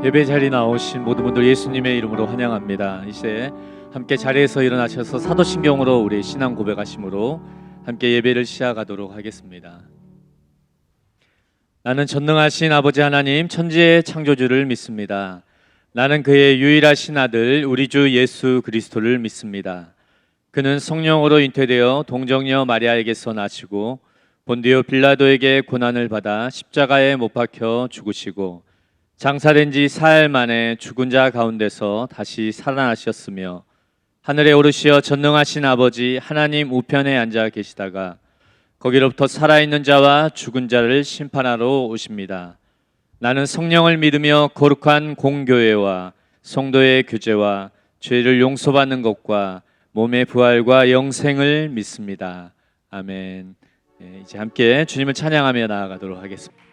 예배 자리에 나오신 모든 분들 예수님의 이름으로 환영합니다. 이제 함께 자리에서 일어나셔서 사도신경으로 우리의 신앙 고백하심으로 함께 예배를 시작하도록 하겠습니다. 나는 전능하신 아버지 하나님 천지의 창조주를 믿습니다. 나는 그의 유일하신 아들 우리 주 예수 그리스도를 믿습니다. 그는 성령으로 잉태되어 동정녀 마리아에게서 나시고 본디오 빌라도에게 고난을 받아 십자가에 못 박혀 죽으시고 장사된 지 사흘 만에 죽은 자 가운데서 다시 살아나셨으며 하늘에 오르시어 전능하신 아버지 하나님 우편에 앉아 계시다가 거기로부터 살아있는 자와 죽은 자를 심판하러 오십니다. 나는 성령을 믿으며 거룩한 공교회와 성도의 교제와 죄를 용서받는 것과 몸의 부활과 영생을 믿습니다. 아멘. 이제 함께 주님을 찬양하며 나아가도록 하겠습니다.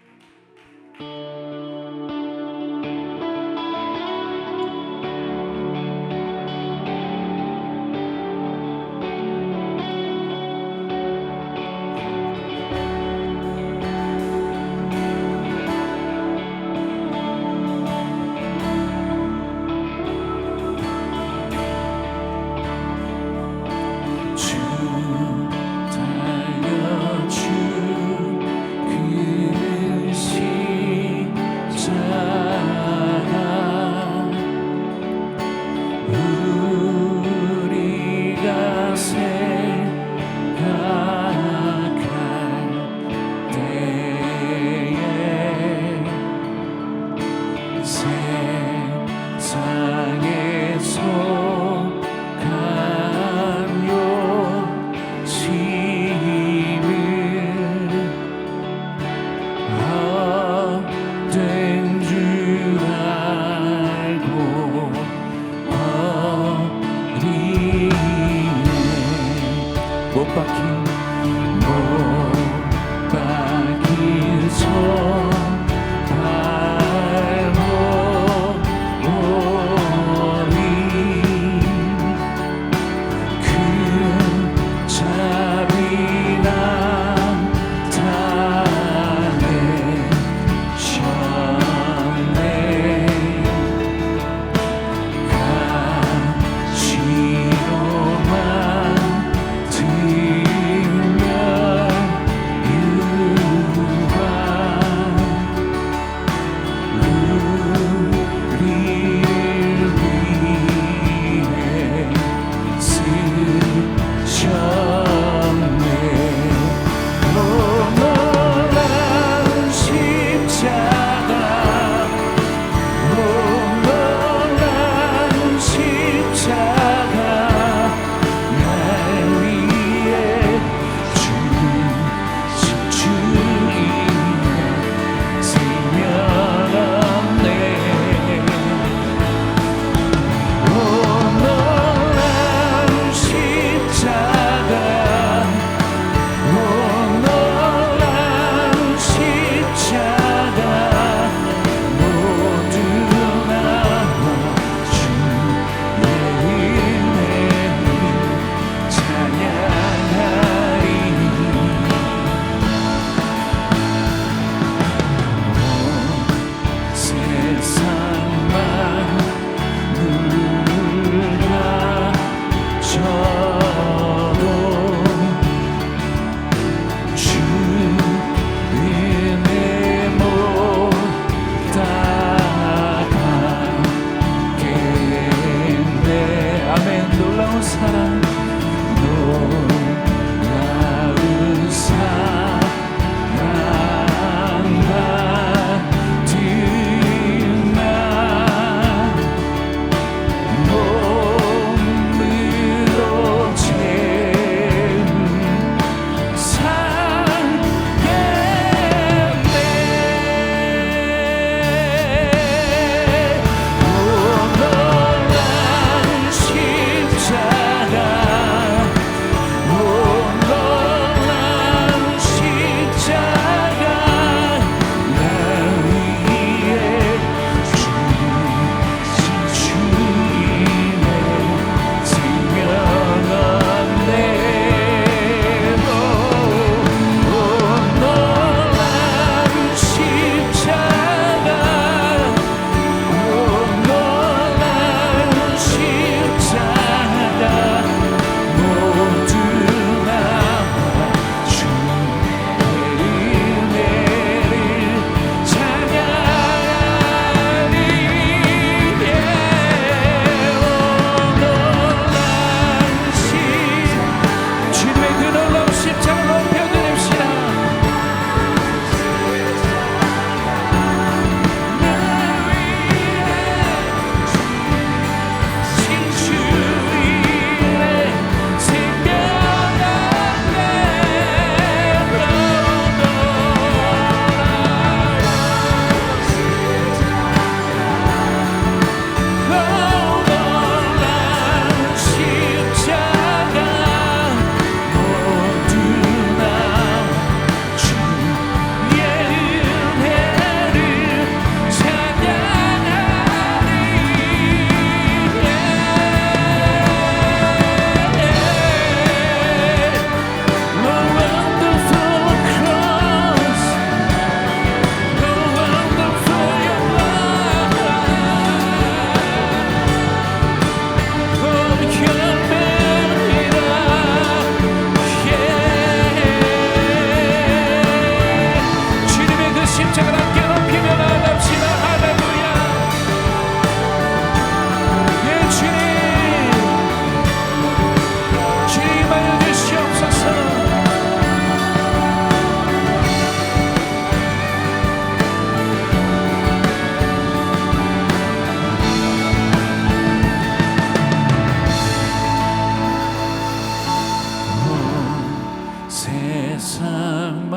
세상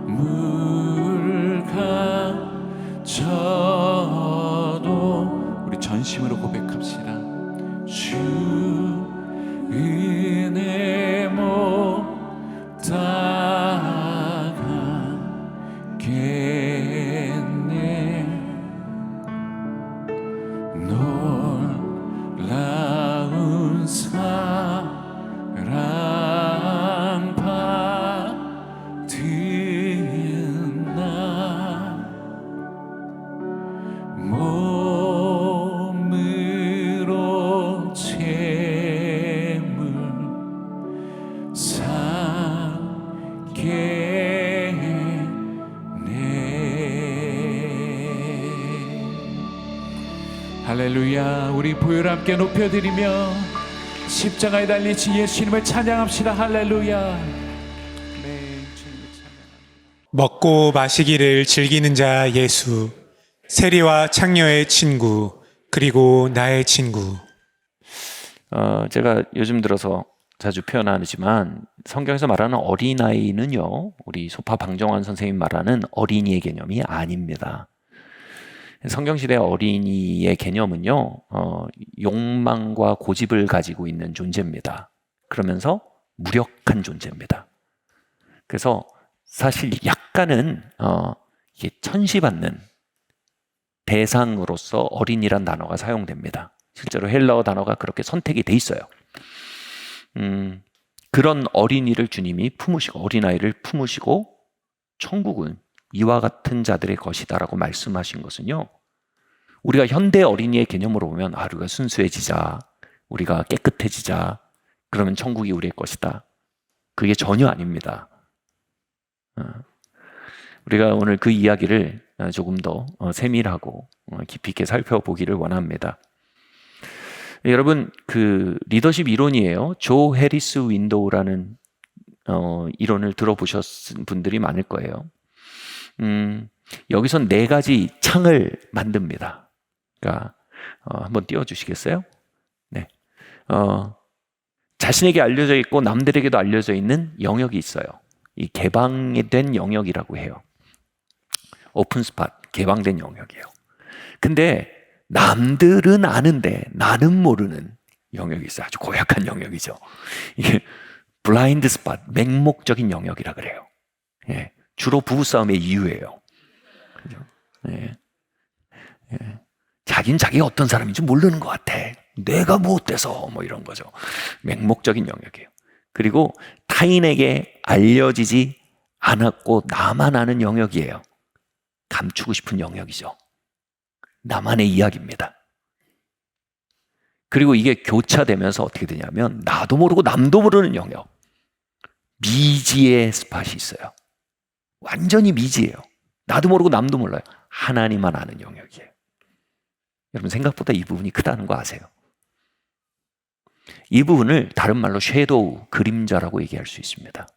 만물 가져도 우리 전심으로 고백합시다. 주 은혜 못다가겠네. 놀라운 사랑 받은 나 몸으로 재물 할렐루야. 우리 보혈 함께 높여드리며 십자가에 달리신 예수님을 찬양합시다. 할렐루야. 네, 주님을 찬양합니다. 먹고 마시기를 즐기는 자 예수, 세리와 창녀의 친구, 그리고 나의 친구. 제가 요즘 들어서 자주 표현하지만 성경에서 말하는 어린아이는요, 우리 소파 방정환 선생님 말하는 어린이의 개념이 아닙니다. 성경시대 어린이의 개념은요, 욕망과 고집을 가지고 있는 존재입니다. 그러면서 무력한 존재입니다. 그래서 사실 약간은 이게 천시받는 대상으로서 어린이란 단어가 사용됩니다. 실제로 헬라어 단어가 그렇게 선택이 돼 있어요. 그런 어린이를 주님이 품으시고, 어린아이를 품으시고 천국은 이와 같은 자들의 것이다라고 말씀하신 것은요, 우리가 현대 어린이의 개념으로 보면 우리가 순수해지자, 우리가 깨끗해지자, 그러면 천국이 우리의 것이다. 그게 전혀 아닙니다. 우리가 오늘 그 이야기를 조금 더 세밀하고 깊이 있게 살펴보기를 원합니다. 여러분, 그 리더십 이론이에요. 조 해리스 윈도우라는 이론을 들어보셨은 분들이 많을 거예요. 여기선 4가지 창을 만듭니다. 그러니까 한번 띄워주시겠어요? 네. 자신에게 알려져 있고 남들에게도 알려져 있는 영역이 있어요. 이 개방된 영역이라고 해요. 오픈 스팟, 개방된 영역이에요. 근데 남들은 아는데 나는 모르는 영역이 있어요. 아주 고약한 영역이죠. 이게 블라인드 스팟, 맹목적인 영역이라 그래요. 예. 주로 부부싸움의 이유예요. 그죠? 예. 예. 자긴 자기가 어떤 사람인지 모르는 것 같아. 내가 뭐 어때서 뭐 이런 거죠. 맹목적인 영역이에요. 그리고 타인에게 알려지지 않았고 나만 아는 영역이에요. 감추고 싶은 영역이죠. 나만의 이야기입니다. 그리고 이게 교차되면서 어떻게 되냐면 나도 모르고 남도 모르는 영역, 미지의 스팟이 있어요. 완전히 미지예요. 나도 모르고 남도 몰라요. 하나님만 아는 영역이에요. 여러분, 생각보다 이 부분이 크다는 거 아세요? 이 부분을 다른 말로 섀도우, 그림자라고 얘기할 수 있습니다.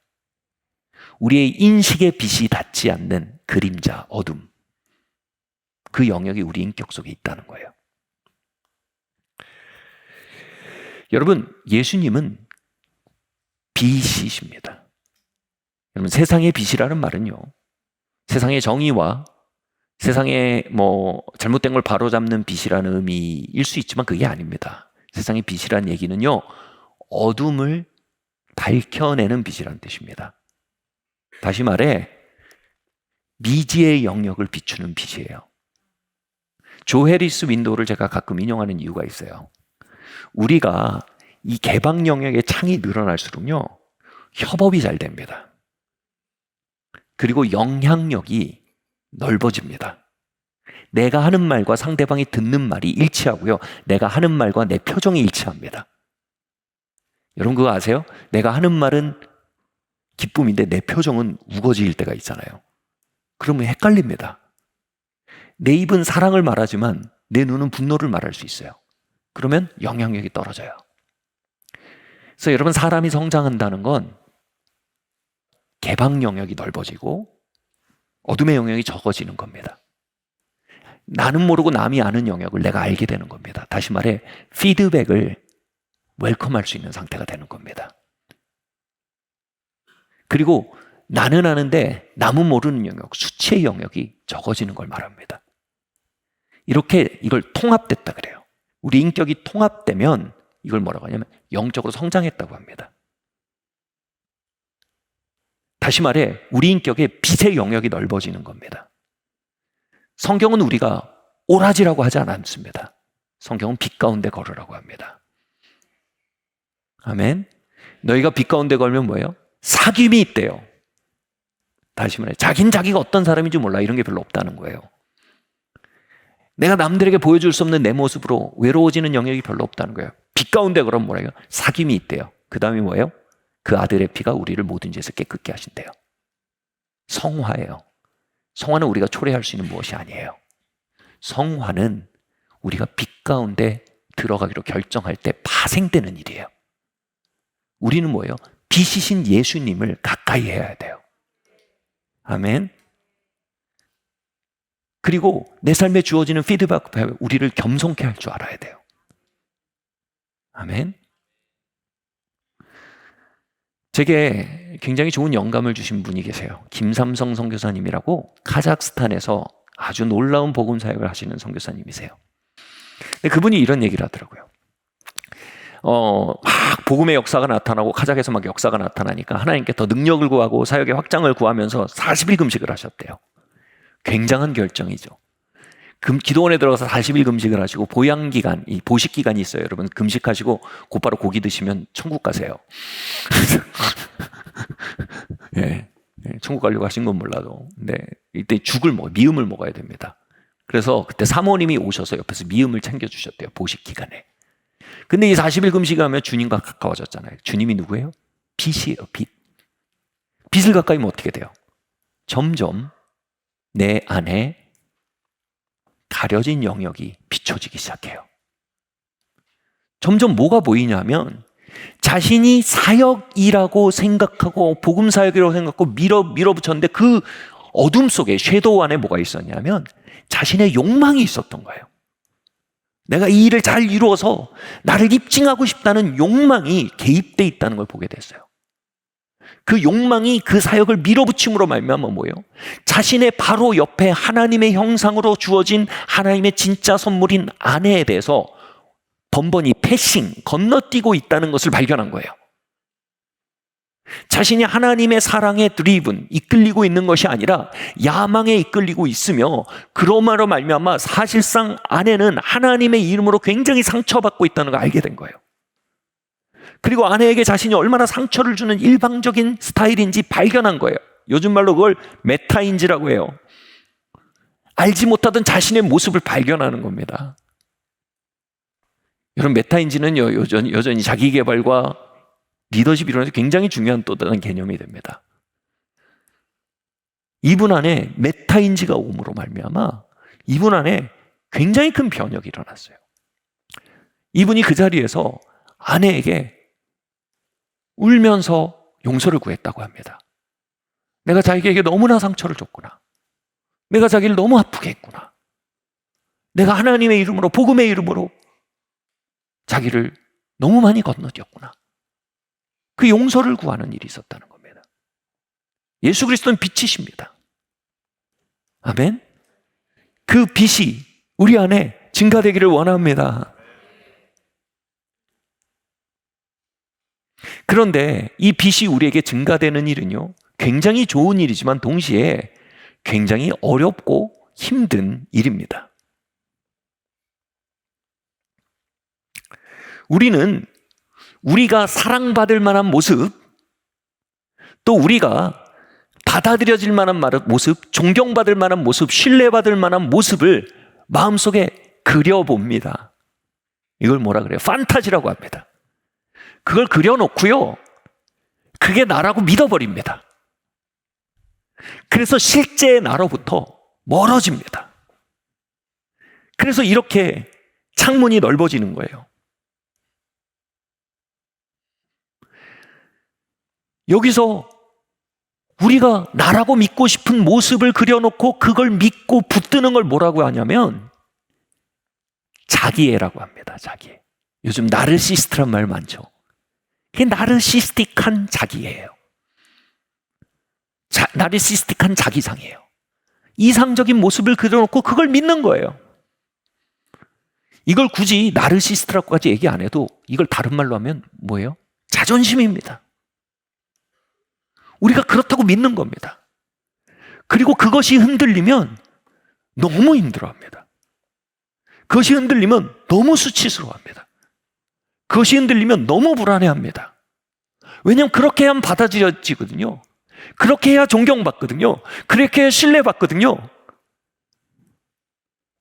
우리의 인식의 빛이 닿지 않는 그림자, 어둠, 그 영역이 우리 인격 속에 있다는 거예요. 여러분, 예수님은 빛이십니다. 여러분, 세상의 빛이라는 말은요, 세상의 정의와 세상에 잘못된 걸 바로잡는 빛이라는 의미일 수 있지만 그게 아닙니다. 세상의 빛이라는 얘기는요, 어둠을 밝혀내는 빛이라는 뜻입니다. 다시 말해 미지의 영역을 비추는 빛이에요. 조 해리스 윈도우를 제가 가끔 인용하는 이유가 있어요. 우리가 이 개방 영역의 창이 늘어날수록요, 협업이 잘 됩니다. 그리고 영향력이 넓어집니다. 내가 하는 말과 상대방이 듣는 말이 일치하고요, 내가 하는 말과 내 표정이 일치합니다. 여러분, 그거 아세요? 내가 하는 말은 기쁨인데 내 표정은 우거질 때가 있잖아요. 그러면 헷갈립니다. 내 입은 사랑을 말하지만 내 눈은 분노를 말할 수 있어요. 그러면 영향력이 떨어져요. 그래서 여러분, 사람이 성장한다는 건 개방 영역이 넓어지고 어둠의 영역이 적어지는 겁니다. 나는 모르고 남이 아는 영역을 내가 알게 되는 겁니다. 다시 말해 피드백을 웰컴할 수 있는 상태가 되는 겁니다. 그리고 나는 아는데 남은 모르는 영역, 수치의 영역이 적어지는 걸 말합니다. 이렇게 이걸 통합됐다 그래요. 우리 인격이 통합되면 이걸 뭐라고 하냐면 영적으로 성장했다고 합니다. 다시 말해 우리 인격의 빛의 영역이 넓어지는 겁니다. 성경은 우리가 오라지라고 하지 않습니다. 성경은 빛 가운데 걸으라고 합니다. 아멘. 너희가 빛 가운데 걸면 뭐예요? 사귐이 있대요. 다시 말해 자기는 자기가 어떤 사람인지 몰라. 이런 게 별로 없다는 거예요. 내가 남들에게 보여줄 수 없는 내 모습으로 외로워지는 영역이 별로 없다는 거예요. 빛 가운데 그럼 뭐래요? 사귐이 있대요. 그 다음에 뭐예요? 그 아들의 피가 우리를 모든 죄에서 깨끗게 하신대요. 성화예요. 성화는 우리가 초래할 수 있는 무엇이 아니에요. 성화는 우리가 빛 가운데 들어가기로 결정할 때 파생되는 일이에요. 우리는 뭐예요? 빛이신 예수님을 가까이 해야 돼요. 아멘. 그리고 내 삶에 주어지는 피드백 앞에 우리를 겸손케 할 줄 알아야 돼요. 아멘. 제게 굉장히 좋은 영감을 주신 분이 계세요. 김삼성 선교사님이라고 카자흐스탄에서 아주 놀라운 복음 사역을 하시는 선교사님이세요. 근데 그분이 이런 얘기를 하더라고요. 막 복음의 역사가 나타나고 카자흐에서 막 역사가 나타나니까 하나님께 더 능력을 구하고 사역의 확장을 구하면서 40일 금식을 하셨대요. 굉장한 결정이죠. 기도원에 들어가서 40일 금식을 하시고 보양기간, 이 보식기간이 있어요. 여러분 금식하시고 곧바로 고기 드시면 천국 가세요. 예, 천국 가려고 하신 건 몰라도 근데 이때 미음을 먹어야 됩니다. 그래서 그때 사모님이 오셔서 옆에서 미음을 챙겨주셨대요. 보식기간에. 근데 이 40일 금식하면 주님과 가까워졌잖아요. 주님이 누구예요? 빛이에요. 빛. 빛을 가까이 하면 어떻게 돼요? 점점 내 안에 가려진 영역이 비춰지기 시작해요. 점점 뭐가 보이냐면 자신이 사역이라고 생각하고 복음 사역이라고 생각하고 밀어붙였는데 그 어둠 속에 섀도우 안에 뭐가 있었냐면 자신의 욕망이 있었던 거예요. 내가 이 일을 잘 이루어서 나를 입증하고 싶다는 욕망이 개입돼 있다는 걸 보게 됐어요. 그 욕망이 그 사역을 밀어붙임으로 말미암아 뭐예요? 자신의 바로 옆에 하나님의 형상으로 주어진 하나님의 진짜 선물인 아내에 대해서 번번이 패싱, 건너뛰고 있다는 것을 발견한 거예요. 자신이 하나님의 사랑에 드리븐, 이끌리고 있는 것이 아니라 야망에 이끌리고 있으며 그러므로 말미암아 사실상 아내는 하나님의 이름으로 굉장히 상처받고 있다는 걸 알게 된 거예요. 그리고 아내에게 자신이 얼마나 상처를 주는 일방적인 스타일인지 발견한 거예요. 요즘 말로 그걸 메타인지라고 해요. 알지 못하던 자신의 모습을 발견하는 겁니다. 여러분 메타인지는 여전히 자기개발과 리더십 이론에서 굉장히 중요한 또 다른 개념이 됩니다. 이분 안에 메타인지가 옴으로 말미암아 이분 안에 굉장히 큰 변혁이 일어났어요. 이분이 그 자리에서 아내에게 울면서 용서를 구했다고 합니다. 내가 자기에게 너무나 상처를 줬구나. 내가 자기를 너무 아프게 했구나. 내가 하나님의 이름으로 복음의 이름으로 자기를 너무 많이 건너뛰었구나. 그 용서를 구하는 일이 있었다는 겁니다. 예수 그리스도는 빛이십니다. 아멘. 그 빛이 우리 안에 증가되기를 원합니다. 그런데 이 빛이 우리에게 증가되는 일은요, 굉장히 좋은 일이지만 동시에 굉장히 어렵고 힘든 일입니다. 우리는 우리가 사랑받을 만한 모습, 또 우리가 받아들여질 만한 모습, 존경받을 만한 모습, 신뢰받을 만한 모습을 마음속에 그려봅니다. 이걸 뭐라 그래요? 판타지라고 합니다. 그걸 그려놓고요, 그게 나라고 믿어버립니다. 그래서 실제의 나로부터 멀어집니다. 그래서 이렇게 창문이 넓어지는 거예요. 여기서 우리가 나라고 믿고 싶은 모습을 그려놓고 그걸 믿고 붙드는 걸 뭐라고 하냐면 자기애라고 합니다. 자기애. 요즘 나르시스트란 말 많죠. 그게 나르시스틱한 자기애예요. 나르시스틱한 자기상이에요. 이상적인 모습을 그려놓고 그걸 믿는 거예요. 이걸 굳이 나르시스트라고까지 얘기 안 해도 이걸 다른 말로 하면 뭐예요? 자존심입니다. 우리가 그렇다고 믿는 겁니다. 그리고 그것이 흔들리면 너무 힘들어합니다. 그것이 흔들리면 너무 수치스러워합니다. 그것이 흔들리면 너무 불안해합니다. 왜냐하면 그렇게 해야 받아들여지거든요. 그렇게 해야 존경받거든요. 그렇게 해야 신뢰받거든요.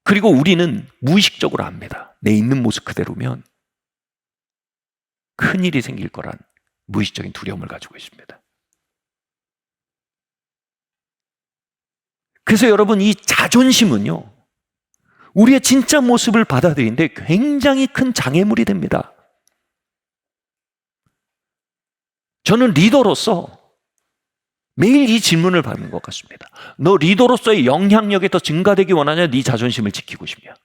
그리고 우리는 무의식적으로 압니다. 내 있는 모습 그대로면 큰일이 생길 거란 무의식적인 두려움을 가지고 있습니다. 그래서 여러분, 이 자존심은요, 우리의 진짜 모습을 받아들이는데 굉장히 큰 장애물이 됩니다. 저는 리더로서 매일 이 질문을 받는 것 같습니다. 너 리더로서의 영향력이 더 증가되기 원하냐? 네 자존심을 지키고 싶냐?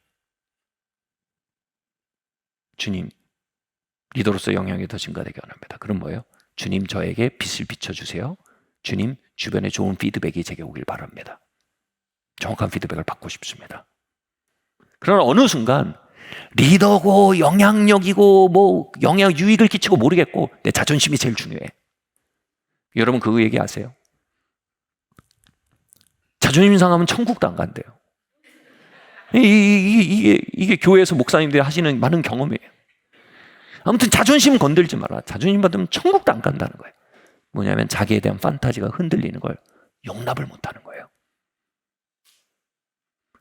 주님, 리더로서 영향력이 더 증가되기 원합니다. 그럼 뭐예요? 주님, 저에게 빛을 비춰주세요. 주님, 주변에 좋은 피드백이 제게 오길 바랍니다. 정확한 피드백을 받고 싶습니다. 그러나 어느 순간 리더고 영향력이고 뭐 영향 유익을 끼치고 모르겠고 내 자존심이 제일 중요해. 여러분 그거 얘기 아세요? 자존심 상하면 천국도 안 간대요. 이게 교회에서 목사님들이 하시는 많은 경험이에요. 아무튼 자존심 건들지 마라. 자존심 받으면 천국도 안 간다는 거예요. 뭐냐면 자기에 대한 판타지가 흔들리는 걸 용납을 못하는 거예요.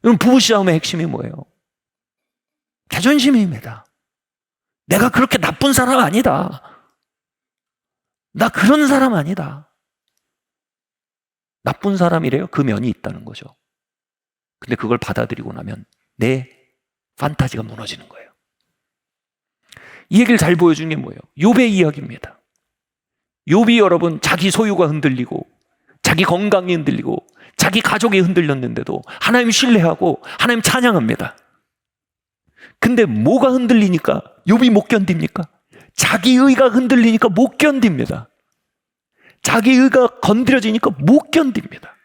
여러분 부부 싸움의 핵심이 뭐예요? 자존심입니다. 내가 그렇게 나쁜 사람 아니다. 나 그런 사람 아니다. 나쁜 사람이래요. 그 면이 있다는 거죠. 근데 그걸 받아들이고 나면 내 판타지가 무너지는 거예요. 이 얘기를 잘 보여주는 게 뭐예요? 욥의 이야기입니다. 욥이 여러분 자기 소유가 흔들리고 자기 건강이 흔들리고 자기 가족이 흔들렸는데도 하나님 신뢰하고 하나님 찬양합니다. 근데 뭐가 흔들리니까 욥이 못 견딥니까? 자기의가 흔들리니까 못 견딥니다. 자기의가 건드려지니까 못 견딥니다.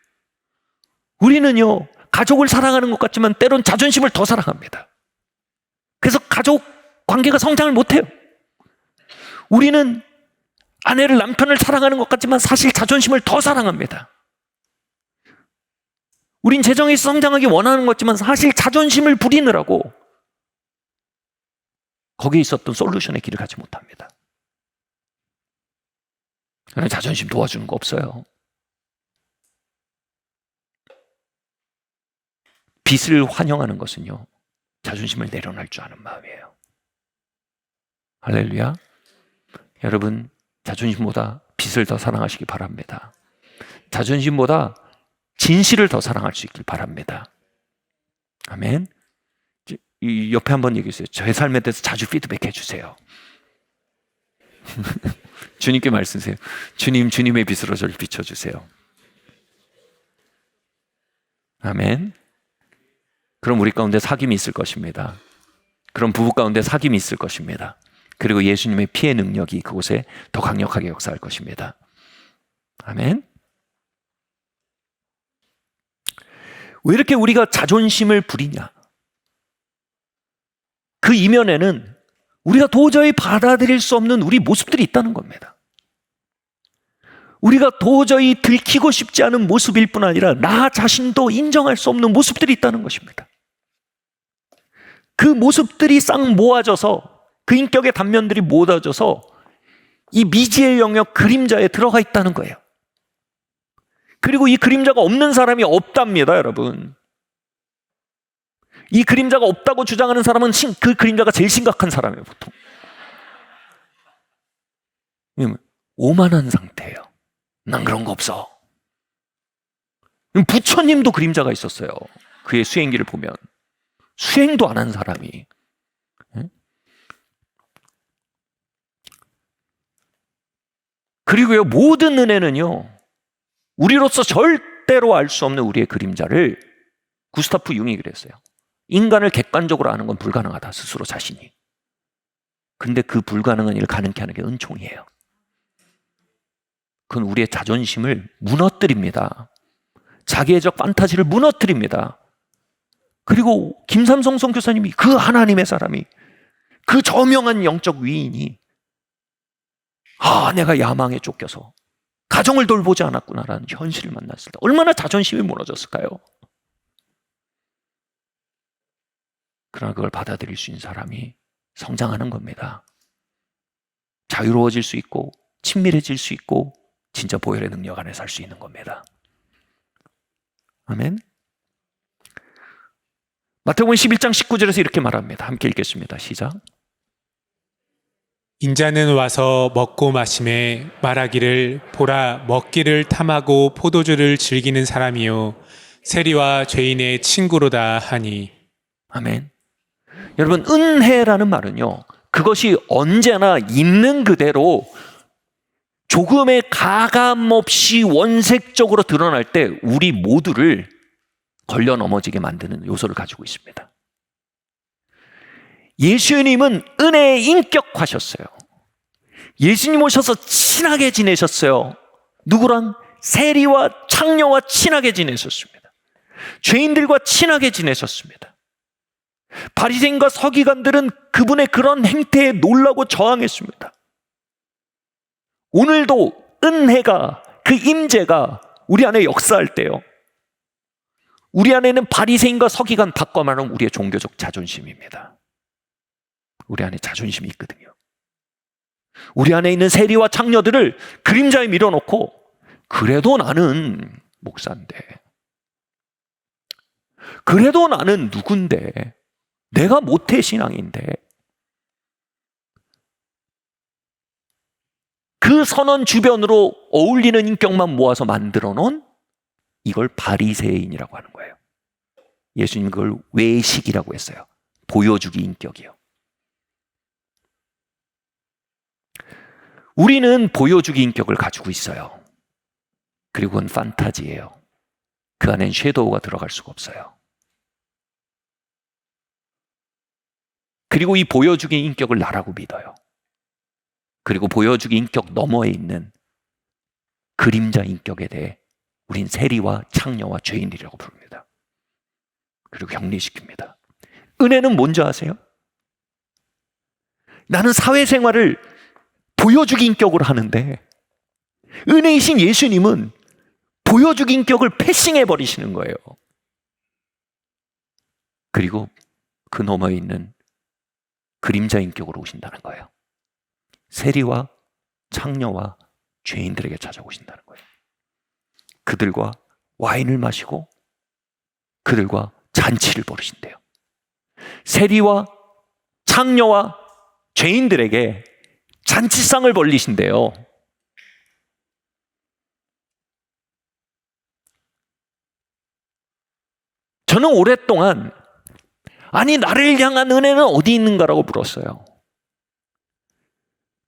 우리는요, 가족을 사랑하는 것 같지만 때론 자존심을 더 사랑합니다. 그래서 가족 관계가 성장을 못해요. 우리는 아내를, 남편을 사랑하는 것 같지만 사실 자존심을 더 사랑합니다. 우린 재정이 성장하기 원하는 것 같지만 사실 자존심을 부리느라고 거기에 있었던 솔루션의 길을 가지 못합니다. 그러나 자존심 도와주는 거 없어요. 빛을 환영하는 것은요, 자존심을 내려놓을 줄 아는 마음이에요. 할렐루야. 여러분, 자존심보다 빛을 더 사랑하시기 바랍니다. 자존심보다 진실을 더 사랑할 수 있길 바랍니다. 아멘. 이 옆에 한번 얘기해 주세요. 저의 삶에 대해서 자주 피드백해 주세요. 주님께 말씀하세요. 주님, 주님의 빛으로 저를 비춰주세요. 아멘. 그럼 우리 가운데 사귐이 있을 것입니다. 그럼 부부 가운데 사귐이 있을 것입니다. 그리고 예수님의 피의 능력이 그곳에 더 강력하게 역사할 것입니다. 아멘. 왜 이렇게 우리가 자존심을 부리냐? 그 이면에는 우리가 도저히 받아들일 수 없는 우리 모습들이 있다는 겁니다. 우리가 도저히 들키고 싶지 않은 모습일 뿐 아니라 나 자신도 인정할 수 없는 모습들이 있다는 것입니다. 그 모습들이 싹 모아져서, 그 인격의 단면들이 모아져서 이 미지의 영역 그림자에 들어가 있다는 거예요. 그리고 이 그림자가 없는 사람이 없답니다, 여러분. 이 그림자가 없다고 주장하는 사람은 그 그림자가 제일 심각한 사람이에요, 보통. 오만한 상태예요. 난 그런 거 없어. 부처님도 그림자가 있었어요. 그의 수행기를 보면. 수행도 안 한 사람이. 그리고요, 모든 은혜는요, 우리로서 절대로 알 수 없는 우리의 그림자를, 구스타프 융이 그랬어요. 인간을 객관적으로 아는 건 불가능하다, 스스로 자신이. 근데 그 불가능한 일을 가능케 하는 게 은총이에요. 그건 우리의 자존심을 무너뜨립니다. 자기애적 판타지를 무너뜨립니다. 그리고 김삼성 선교사님이, 그 하나님의 사람이, 그 저명한 영적 위인이 내가 야망에 쫓겨서 가정을 돌보지 않았구나라는 현실을 만났을 때 얼마나 자존심이 무너졌을까요? 그러나 그걸 받아들일 수 있는 사람이 성장하는 겁니다. 자유로워질 수 있고 친밀해질 수 있고 진짜 보혈의 능력 안에 살 수 있는 겁니다. 아멘. 마태복음 11장 19절에서 이렇게 말합니다. 함께 읽겠습니다. 시작. 인자는 와서 먹고 마심에 말하기를 보라 먹기를 탐하고 포도주를 즐기는 사람이요 세리와 죄인의 친구로다 하니. 아멘. 여러분, 은혜라는 말은요, 그것이 언제나 있는 그대로 조금의 가감 없이 원색적으로 드러날 때 우리 모두를 걸려 넘어지게 만드는 요소를 가지고 있습니다. 예수님은 은혜의 인격화셨어요. 예수님 오셔서 친하게 지내셨어요. 누구랑? 세리와 창녀와 친하게 지내셨습니다. 죄인들과 친하게 지내셨습니다. 바리새인과 서기관들은 그분의 그런 행태에 놀라고 저항했습니다. 오늘도 은혜가, 그 임재가 우리 안에 역사할 때요, 우리 안에는 바리새인과 서기관 바꿔 말하면 우리의 종교적 자존심입니다. 우리 안에 자존심이 있거든요. 우리 안에 있는 세리와 창녀들을 그림자에 밀어놓고 그래도 나는 목사인데, 그래도 나는 누군데, 내가 모태신앙인데, 그 선언 주변으로 어울리는 인격만 모아서 만들어 놓은, 이걸 바리새인이라고 하는 거예요. 예수님 그걸 외식이라고 했어요. 보여주기 인격이요. 우리는 보여주기 인격을 가지고 있어요. 그리고 그건 판타지예요. 그 안엔 섀도우가 들어갈 수가 없어요. 그리고 이 보여주기 인격을 나라고 믿어요. 그리고 보여주기 인격 너머에 있는 그림자 인격에 대해 우린 세리와 창녀와 죄인들이라고 부릅니다. 그리고 격리시킵니다. 은혜는 뭔지 아세요? 나는 사회생활을 보여주기 인격으로 하는데 은혜이신 예수님은 보여주기 인격을 패싱해 버리시는 거예요. 그리고 그 너머에 있는 그림자 인격으로 오신다는 거예요. 세리와 창녀와 죄인들에게 찾아오신다는 거예요. 그들과 와인을 마시고 그들과 잔치를 벌이신대요. 세리와 창녀와 죄인들에게 잔치상을 벌리신대요. 저는 오랫동안 아니 나를 향한 은혜는 어디 있는가라고 물었어요.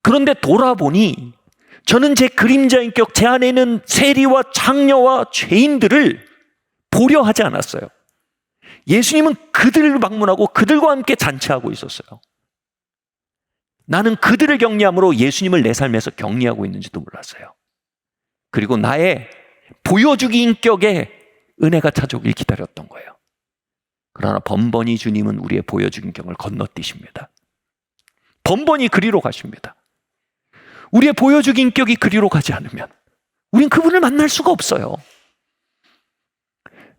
그런데 돌아보니 저는 제 그림자 인격, 제 안에 있는 세리와 창녀와 죄인들을 보려 하지 않았어요. 예수님은 그들을 방문하고 그들과 함께 잔치하고 있었어요. 나는 그들을 격리함으로 예수님을 내 삶에서 격리하고 있는지도 몰랐어요. 그리고 나의 보여주기 인격에 은혜가 찾아오길 기다렸던 거예요. 그러나 번번이 주님은 우리의 보여주기 인격을 건너뛰십니다. 번번이 그리로 가십니다. 우리의 보여주기 인격이 그리로 가지 않으면 우린 그분을 만날 수가 없어요.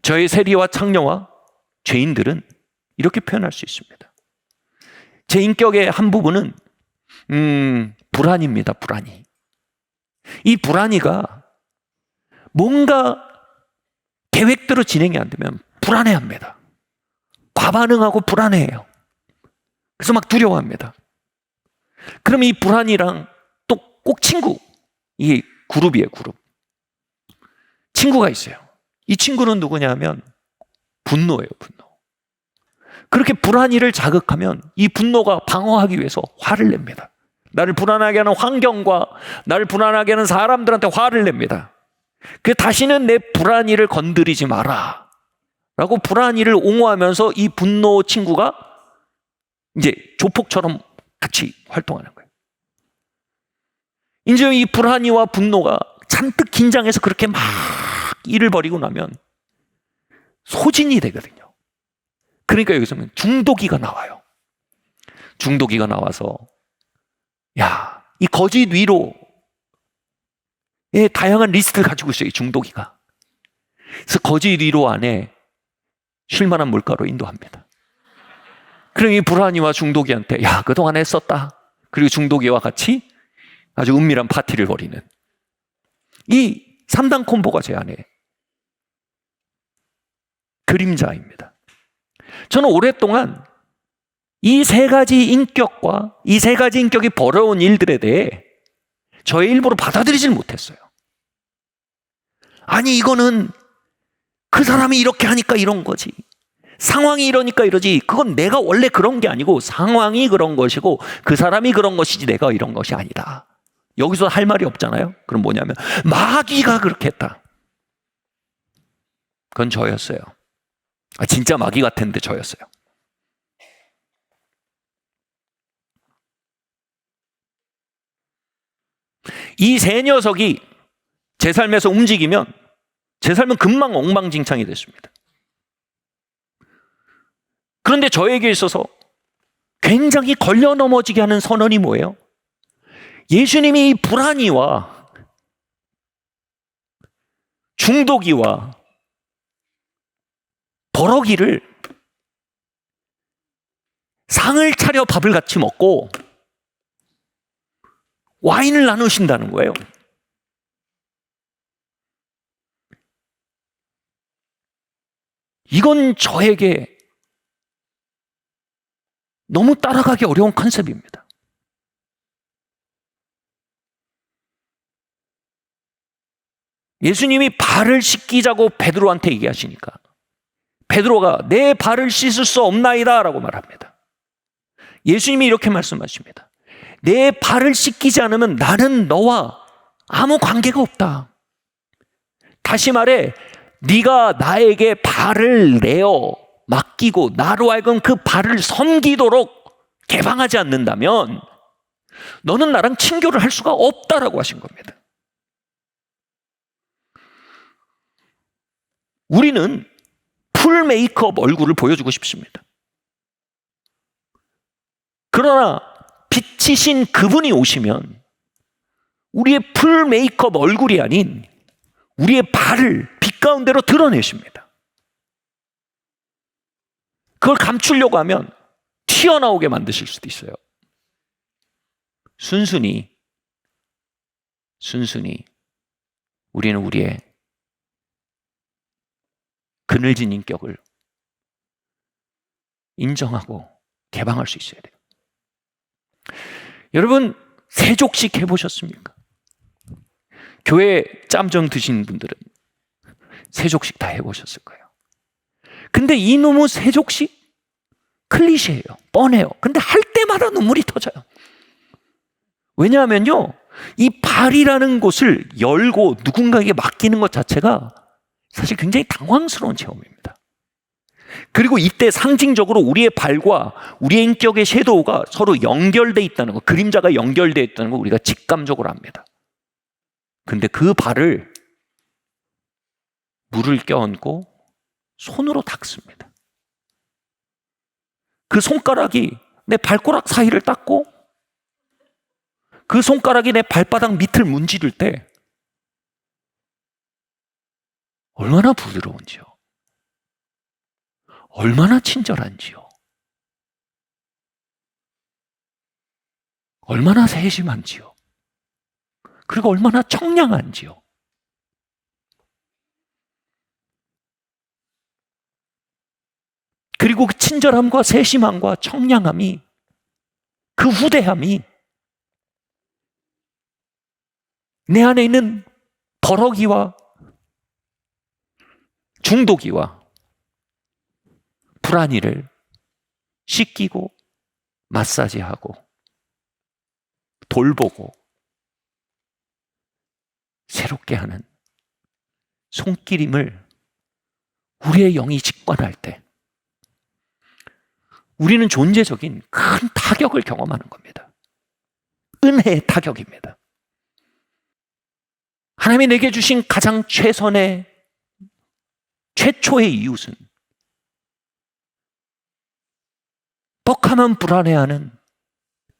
저의 세리와 창녀와 죄인들은 이렇게 표현할 수 있습니다. 제 인격의 한 부분은 불안입니다. 불안이. 이 불안이가 뭔가 계획대로 진행이 안 되면 불안해합니다. 과반응하고 불안해해요. 그래서 막 두려워합니다. 그럼 이 불안이랑 또 꼭 친구, 이게 그룹이에요. 그룹. 친구가 있어요. 이 친구는 누구냐 하면 분노예요. 분노. 그렇게 불안이를 자극하면 이 분노가 방어하기 위해서 화를 냅니다. 나를 불안하게 하는 환경과 나를 불안하게 하는 사람들한테 화를 냅니다. 그 다시는 내 불안이를 건드리지 마라 라고 불안이를 옹호하면서 이 분노 친구가 이제 조폭처럼 같이 활동하는 거예요. 이제 이 불안이와 분노가 잔뜩 긴장해서 그렇게 막 일을 벌이고 나면 소진이 되거든요. 그러니까 여기서는 중도기가 나와요. 중도기가 나와서 야, 이 거짓 위로의 다양한 리스트를 가지고 있어요. 이 중도기가. 그래서 거짓 위로 안에 쉴만한 물가로 인도합니다. 그럼 이 불안이와 중도기한테 야, 그동안 애썼다. 그리고 중도기와 같이 아주 은밀한 파티를 벌이는 이 3단 콤보가 제 안에 그림자입니다. 저는 오랫동안 이 세 가지 인격과 이 세 가지 인격이 벌어온 일들에 대해 저의 일부러 받아들이질 못했어요. 아니, 이거는 그 사람이 이렇게 하니까 이런 거지. 상황이 이러니까 이러지. 그건 내가 원래 그런 게 아니고 상황이 그런 것이고 그 사람이 그런 것이지 내가 이런 것이 아니다. 여기서 할 말이 없잖아요. 그럼 뭐냐면 마귀가 그렇게 했다. 그건 저였어요. 진짜 마귀 같았는데 저였어요. 이 세 녀석이 제 삶에서 움직이면 제 삶은 금방 엉망진창이 됐습니다. 그런데 저에게 있어서 굉장히 걸려 넘어지게 하는 선언이 뭐예요? 예수님이 이 불안이와 중독이와 버러기를 상을 차려 밥을 같이 먹고 와인을 나누신다는 거예요. 이건 저에게 너무 따라가기 어려운 컨셉입니다. 예수님이 발을 씻기자고 베드로한테 얘기하시니까 베드로가 내 발을 씻을 수 없나이다 라고 말합니다. 예수님이 이렇게 말씀하십니다. 내 발을 씻기지 않으면 나는 너와 아무 관계가 없다. 다시 말해 네가 나에게 발을 내어 맡기고 나로 하여금 그 발을 섬기도록 개방하지 않는다면 너는 나랑 친교를 할 수가 없다라고 하신 겁니다. 우리는 풀 메이크업 얼굴을 보여주고 싶습니다. 그러나 빛이신 그분이 오시면 우리의 풀 메이크업 얼굴이 아닌 우리의 발을 빛 가운데로 드러내십니다. 그걸 감추려고 하면 튀어나오게 만드실 수도 있어요. 순순히 우리는 우리의 그늘진 인격을 인정하고 개방할 수 있어야 돼요. 여러분, 세족식 해보셨습니까? 교회 짬정 드신 분들은 세족식 다 해보셨을 거예요. 근데 이놈의 세족식 클리셰예요. 뻔해요. 근데 할 때마다 눈물이 터져요. 왜냐하면요, 이 발이라는 곳을 열고 누군가에게 맡기는 것 자체가 사실 굉장히 당황스러운 체험입니다. 그리고 이때 상징적으로 우리의 발과 우리의 인격의 섀도우가 서로 연결되어 있다는 것, 그림자가 연결되어 있다는 걸 우리가 직감적으로 압니다. 근데 그 발을 물을 껴얹고 손으로 닦습니다. 그 손가락이 내 발가락 사이를 닦고 그 손가락이 내 발바닥 밑을 문지를 때 얼마나 부드러운지요. 얼마나 친절한지요. 얼마나 세심한지요. 그리고 얼마나 청량한지요. 그리고 그 친절함과 세심함과 청량함이, 그 후대함이 내 안에 있는 버러기와 중독이와 불안이를 씻기고 마사지하고 돌보고 새롭게 하는 손길임을 우리의 영이 직관할 때 우리는 존재적인 큰 타격을 경험하는 겁니다. 은혜의 타격입니다. 하나님이 내게 주신 가장 최선의 최초의 이웃은 뻑하면 불안해하는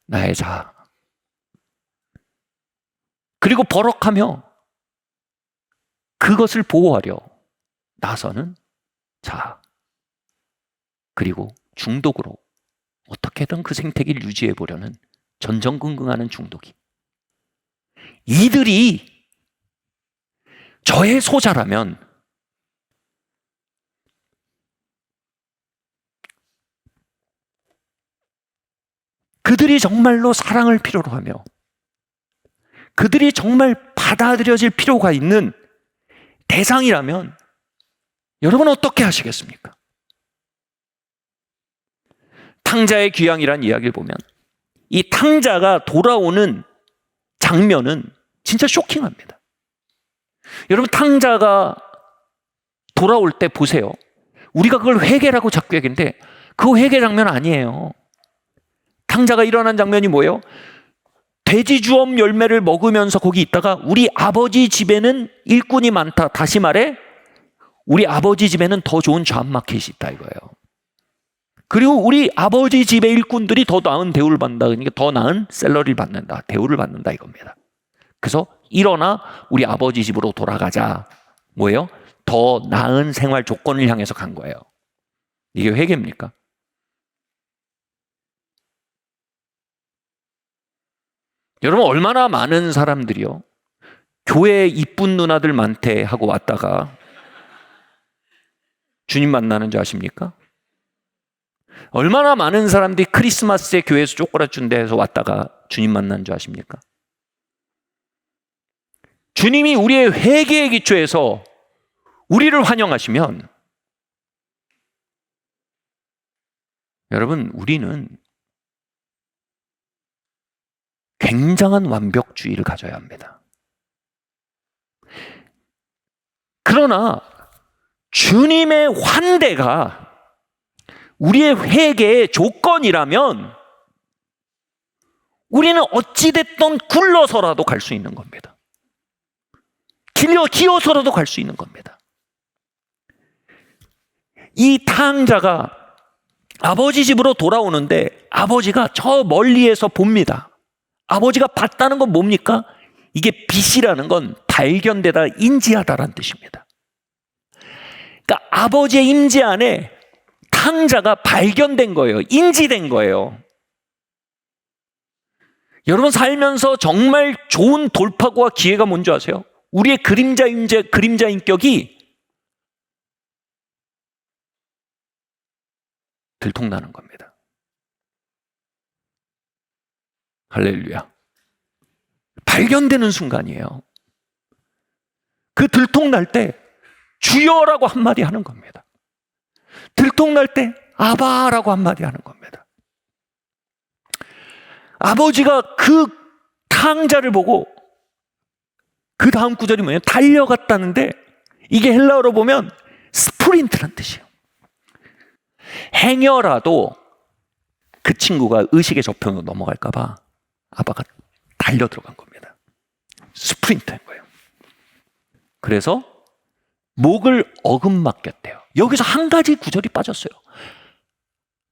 나의 자, 그리고 버럭하며 그것을 보호하려 나서는 자, 그리고 중독으로 어떻게든 그 생태계를 유지해 보려는 전전긍긍하는 중독이, 이들이 저의 소자라면 그들이 정말로 사랑을 필요로 하며 그들이 정말 받아들여질 필요가 있는 대상이라면 여러분 어떻게 하시겠습니까? 탕자의 귀향이란 이야기를 보면 이 탕자가 돌아오는 장면은 진짜 쇼킹합니다. 여러분, 탕자가 돌아올 때 보세요. 우리가 그걸 회개라고 자꾸 얘기하는데 그 회개 장면 아니에요. 탕자가 일어난 장면이 뭐예요? 돼지주엄 열매를 먹으면서 거기 있다가 우리 아버지 집에는 일꾼이 많다. 다시 말해 우리 아버지 집에는 더 좋은 잡마켓이 있다 이거예요. 그리고 우리 아버지 집의 일꾼들이 더 나은 대우를 받는다. 그러니까 더 나은 샐러리를 받는다. 대우를 받는다 이겁니다. 그래서 일어나 우리 아버지 집으로 돌아가자. 뭐예요? 더 나은 생활 조건을 향해서 간 거예요. 이게 회개입니까? 여러분, 얼마나 많은 사람들이요, 교회에 이쁜 누나들 많대 하고 왔다가 주님 만나는 줄 아십니까? 얼마나 많은 사람들이 크리스마스에 교회에서 쪼꼬라 준대 해서 왔다가 주님 만나는 줄 아십니까? 주님이 우리의 회개의 기초에서 우리를 환영하시면 여러분, 우리는 굉장한 완벽주의를 가져야 합니다. 그러나 주님의 환대가 우리의 회개의 조건이라면 우리는 어찌됐든 굴러서라도 갈 수 있는 겁니다. 기어서라도 갈 수 있는 겁니다. 이 탕자가 아버지 집으로 돌아오는데 아버지가 저 멀리에서 봅니다. 아버지가 봤다는 건 뭡니까? 이게 빛이라는 건 발견되다, 인지하다라는 뜻입니다. 그러니까 아버지의 임재 안에 탕자가 발견된 거예요. 인지된 거예요. 여러분, 살면서 정말 좋은 돌파구와 기회가 뭔지 아세요? 우리의 그림자 인격이 들통나는 겁니다. 할렐루야. 발견되는 순간이에요. 그 들통날 때 주여라고 한마디 하는 겁니다. 들통날 때 아바라고 한마디 하는 겁니다. 아버지가 그 탕자를 보고 그 다음 구절이 뭐냐면 달려갔다는데 이게 헬라어로 보면 스프린트란 뜻이에요. 행여라도 그 친구가 의식의 저편으로 넘어갈까 봐 아빠가 달려 들어간 겁니다. 스프린트인 거예요. 그래서 목을 어금맞겼대요. 여기서 한 가지 구절이 빠졌어요.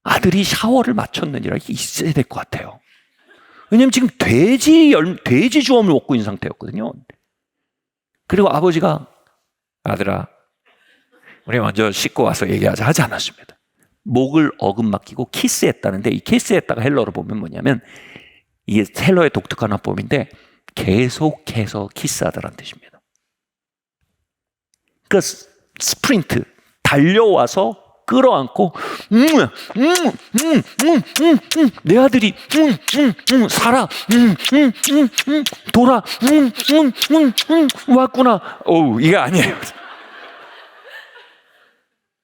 아들이 샤워를 마쳤느니라. 이게 있어야 될 것 같아요. 왜냐면 지금 돼지 주엄을 먹고 있는 상태였거든요. 그리고 아버지가 아들아, 우리 먼저 씻고 와서 얘기하자 하지 않았습니다. 목을 어금맞기고 키스했다는데 이 키스했다가 헬러로 보면 뭐냐면 이게 헬러의 독특한 화법인데 계속해서 키스하다라는 뜻입니다. 그 스프린트, 달려와서 끌어안고 내 아들이 살아 돌아 왔구나. 어우, 이게 아니에요.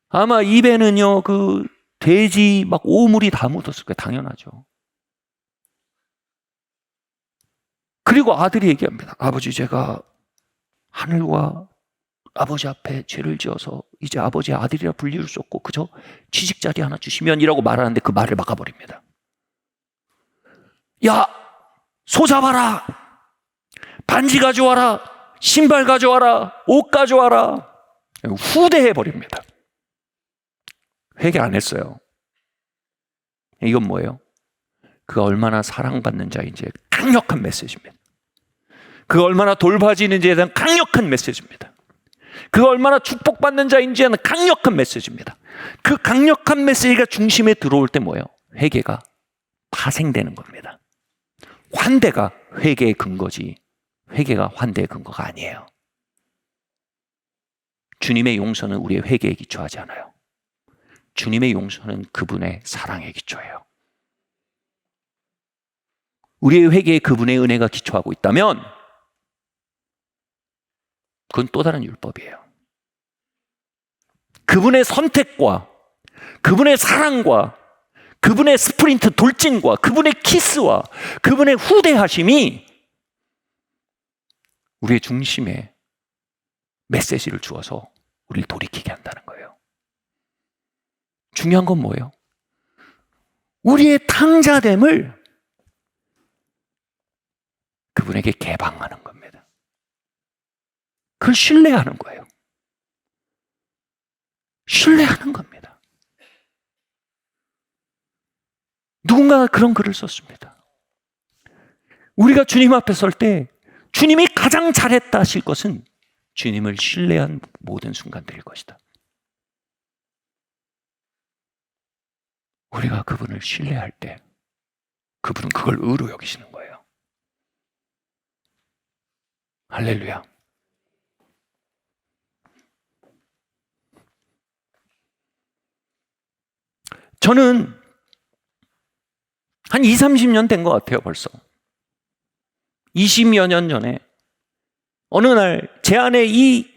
아마 입에는요 그 돼지 막 오물이 다 묻었을 거예요. 당연하죠. 그리고 아들이 얘기합니다. 아버지, 제가 하늘과 아버지 앞에 죄를 지어서 이제 아버지의 아들이라 불릴 수 없고 그저 취직자리 하나 주시면이라고 말하는데 그 말을 막아버립니다. 야, 소 잡아라, 반지 가져와라, 신발 가져와라, 옷 가져와라. 후대해 버립니다. 회개 안 했어요. 이건 뭐예요? 그가 얼마나 사랑받는 자인지의 강력한 메시지입니다. 그가 얼마나 돌봐지는지에 대한 강력한 메시지입니다. 그가 얼마나 축복받는 자인지에 대한 강력한 메시지입니다. 그 강력한 메시지가 중심에 들어올 때 뭐예요? 회개가 파생되는 겁니다. 환대가 회개의 근거지 회개가 환대의 근거가 아니에요. 주님의 용서는 우리의 회개에 기초하지 않아요. 주님의 용서는 그분의 사랑에 기초해요. 우리의 회개에 그분의 은혜가 기초하고 있다면 그건 또 다른 율법이에요. 그분의 선택과 그분의 사랑과 그분의 스프린트 돌진과 그분의 키스와 그분의 후대하심이 우리의 중심에 메시지를 주어서 우리를 돌이키게 한다는 거예요. 중요한 건 뭐예요? 우리의 탕자됨을 그분에게 개방하는 겁니다. 그걸 신뢰하는 거예요. 신뢰하는 겁니다. 누군가가 그런 글을 썼습니다. 우리가 주님 앞에 설 때 주님이 가장 잘했다 하실 것은 주님을 신뢰한 모든 순간들일 것이다. 우리가 그분을 신뢰할 때 그분은 그걸 의로 여기시는 거예요. 할렐루야. 저는 한 20, 30년 된 것 같아요, 벌써. 20여 년 전에 어느 날 제 안에 이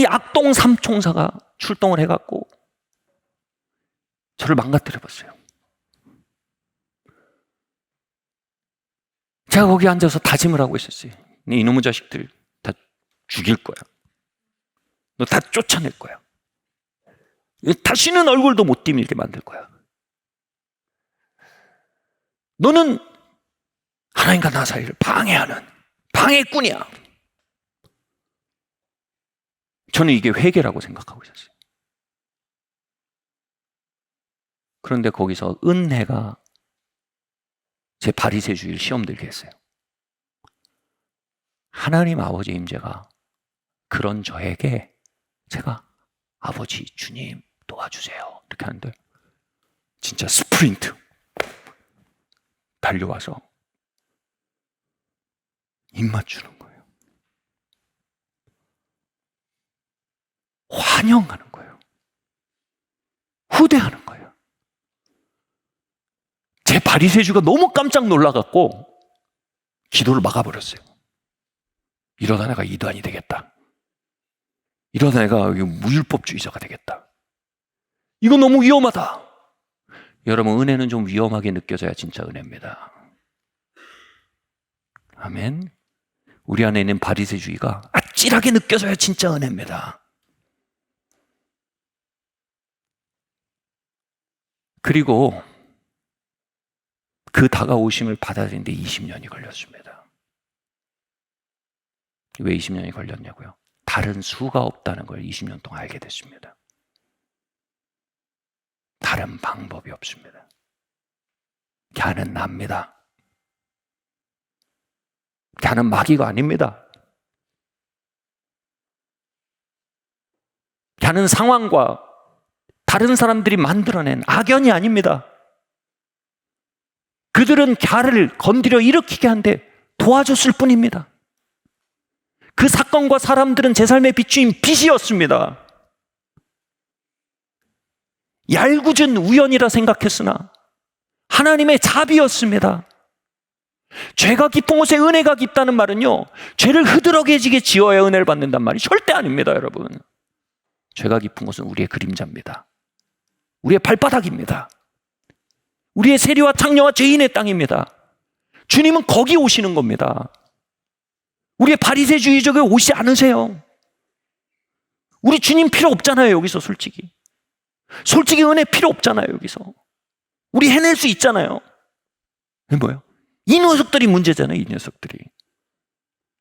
악동 삼총사가 출동을 해갖고 저를 망가뜨려봤어요. 제가 거기 앉아서 다짐을 하고 있었어요. 이놈의 자식들 다 죽일 거야. 너 다 쫓아낼 거야. 다시는 얼굴도 못 디밀게 만들 거야. 너는 하나님과 나 사이를 방해하는 방해꾼이야. 저는 이게 회개라고 생각하고 있었어요. 그런데 거기서 은혜가 제 바리새주의를 시험 들게 했어요. 하나님 아버지의 임재가 그런 저에게 제가 아버지 주님 도와주세요 이렇게 하는데 진짜 스프린트 달려와서 입 맞추는 거예요. 환영하는 거예요. 후대하는 거예요. 제 바리새주가 너무 깜짝 놀라갖고 기도를 막아버렸어요. 이러다 내가 이단이 되겠다. 이러다 내가 무율법주의자가 되겠다. 이거 너무 위험하다. 여러분, 은혜는 좀 위험하게 느껴져야 진짜 은혜입니다. 아멘. 우리 안에 있는 바리새주의가 아찔하게 느껴져야 진짜 은혜입니다. 그리고 그 다가오심을 받아들이는데 20년이 걸렸습니다. 왜 20년이 걸렸냐고요? 다른 수가 없다는 걸 20년 동안 알게 됐습니다. 다른 방법이 없습니다. 걔는 납니다. 걔는 마귀가 아닙니다. 걔는 상황과 다른 사람들이 만들어낸 악연이 아닙니다. 그들은 걔를 건드려 일으키게 한데 도와줬을 뿐입니다. 그 사건과 사람들은 제 삶에 비추인 빛이었습니다. 얄궂은 우연이라 생각했으나 하나님의 자비였습니다. 죄가 깊은 곳에 은혜가 깊다는 말은요, 죄를 흐드러개지게 지어야 은혜를 받는단 말이 절대 아닙니다, 여러분. 죄가 깊은 곳은 우리의 그림자입니다. 우리의 발바닥입니다. 우리의 세리와 창녀와 죄인의 땅입니다. 주님은 거기 오시는 겁니다. 우리의 바리새주의적에 오시지 않으세요. 우리 주님 필요 없잖아요, 여기서 솔직히. 솔직히 은혜 필요 없잖아요, 여기서. 우리 해낼 수 있잖아요. 뭐예요? 이 녀석들이 문제잖아요, 이 녀석들이.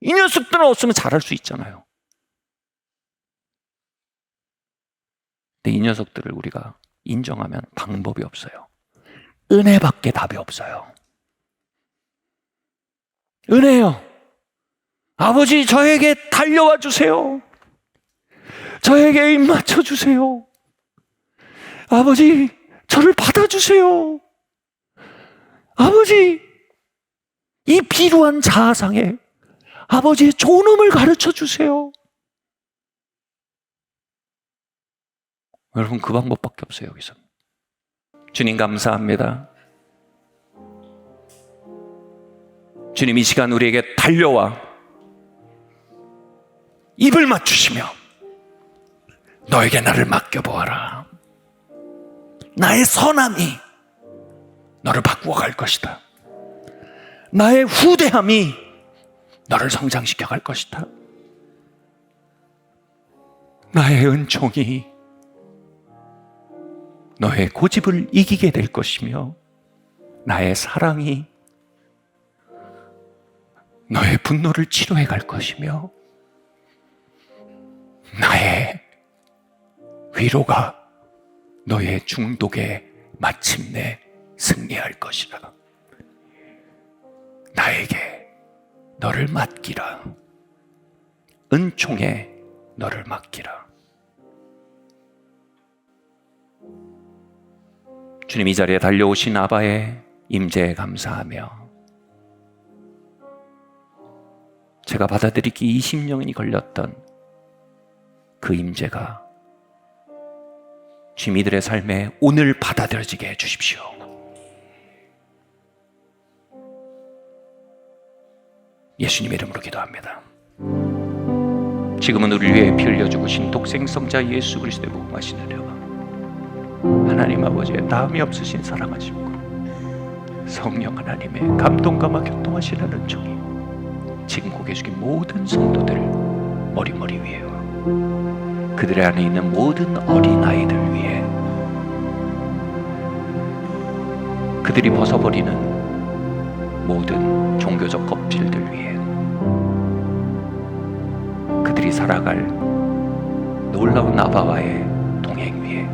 이 녀석들은 없으면 잘할 수 있잖아요. 근데 이 녀석들을 우리가 인정하면 방법이 없어요. 은혜밖에 답이 없어요. 은혜요. 아버지, 저에게 달려와 주세요. 저에게 입 맞춰 주세요. 아버지, 저를 받아주세요. 아버지, 이 비루한 자아상에 아버지의 존엄을 가르쳐 주세요. 여러분, 그 방법밖에 없어요. 여기서 주님 감사합니다. 주님, 이 시간 우리에게 달려와 입을 맞추시며 너에게 나를 맡겨보아라. 나의 선함이 너를 바꾸어 갈 것이다. 나의 후대함이 너를 성장시켜 갈 것이다. 나의 은총이 너의 고집을 이기게 될 것이며, 나의 사랑이 너의 분노를 치료해 갈 것이며, 나의 위로가 너의 중독에 마침내 승리할 것이라. 나에게 너를 맡기라. 은총에 너를 맡기라. 주님, 이 자리에 달려오신 아바의 임재에 감사하며, 제가 받아들이기 20년이 걸렸던 그 임재가 주님, 이들의 삶에 오늘 받아들여지게 해주십시오. 예수님의 이름으로 기도합니다. 지금은 우리를 위해 피 흘려 죽으신 독생성자 예수 그리스도의 복음하신 은혜와 하나님 아버지의 다음이 없으신 사랑하심과 성령 하나님의 감동감화 교통하시는 은총이 지금 고개 숙인 모든 성도들 머리 위에와 그들의 안에 있는 모든 어린아이들 위해, 그들이 벗어버리는 모든 종교적 껍질들 위해, 그들이 살아갈 놀라운 아바와의 동행 위에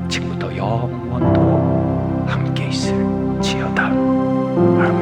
지금부터 영원토록 함께 있을지어다. 아멘.